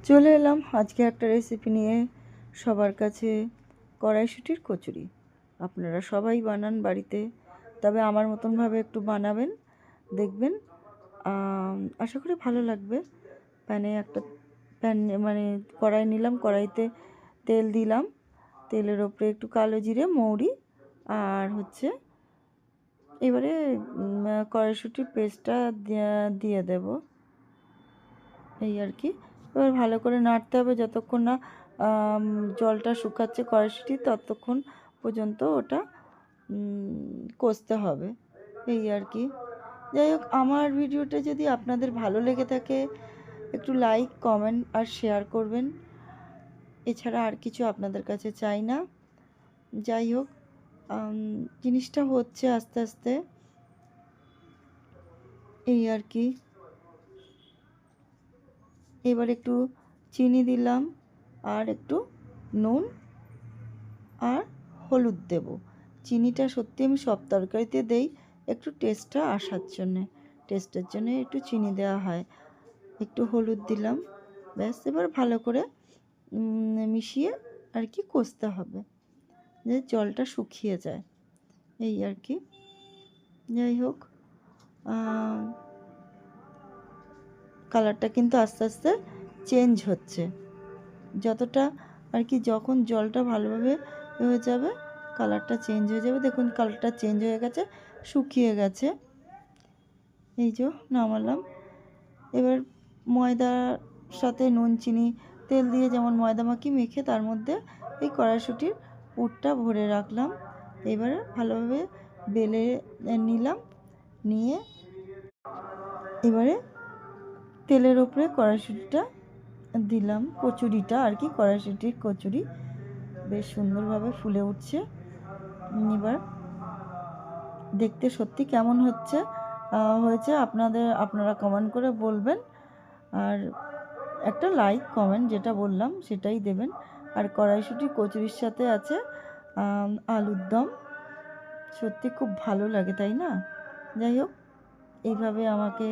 চলে এলাম আজকে একটা রেসিপি নিয়ে সবার কাছে। কড়াইশুঁটির কচুরি আপনারা সবাই বানান বাড়িতে, তবে আমার মতনভাবে একটু বানাবেন, দেখবেন আশা করি ভালো লাগবে। প্যান মানে কড়াই নিলাম, কড়াইতে তেল দিলাম, তেলের ওপরে একটু কালো জিরে, মৌরি আর এবারে কড়াইশুঁটির পেস্টটা দিয়ে দেব, এই আর কি। এবার ভালো করে নাড়তে হবে যতক্ষণ না জলটা শুকাচ্ছে কড়াইশুঁটি, ততক্ষণ পর্যন্ত ওটা কষতে হবে, এই আর কি। যাই হোক, আমার ভিডিওটা যদি আপনাদের ভালো লেগে থাকে একটু লাইক, কমেন্ট আর শেয়ার করবেন, এছাড়া আর কিছু আপনাদের কাছে চাই না। যাই হোক, জিনিসটা হচ্ছে আস্তে আস্তে, এই আর কি। এবার একটু চিনি দিলাম আর একটু নুন আর হলুদ দেব। চিনিটা সত্যি আমি সব তরকারিতে দেই একটু টেস্টটা আসার জন্যে, টেস্টের জন্য একটু চিনি দেওয়া হয়। একটু হলুদ দিলাম, ব্যাস। এবার ভালো করে মিশিয়ে আর কি কষতে হবে, যে জলটা শুকিয়ে যায়, এই আর কি। যাই হোক, কালারটা কিন্তু আস্তে আস্তে চেঞ্জ হচ্ছে, যতটা আর কি যখন জলটা ভালোভাবে হয়ে যাবে কালারটা চেঞ্জ হয়ে যাবে। দেখুন কালারটা চেঞ্জ হয়ে গেছে, শুকিয়ে গেছে, এই যে নামালাম। এবার ময়দার সাথে নুন, চিনি, তেল দিয়ে যেমন ময়দা মাখি মেখে তার মধ্যে এই কড়াইশুঁটির পুরটা ভরে রাখলাম। এবারে ভালোভাবে বেলে নিলাম, নিয়ে এবারে তেলের ওপরে কড়াইশুঁটিটা দিলাম, কচুরিটা আর কি, কড়াইশুঁটির কচুরি বেশ সুন্দরভাবে ফুলে উঠছে। এবার দেখতে সত্যি কেমন হয়েছে আপনারা কমেন্ট করে বলবেন, আর একটা লাইক কমেন্ট যেটা বললাম সেটাই দেবেন। আর কড়াইশুঁটি কচুরির সাথে আছে আলুর দম, সত্যি খুব ভালো লাগে, তাই না? যাই হোক, এইভাবে আমাকে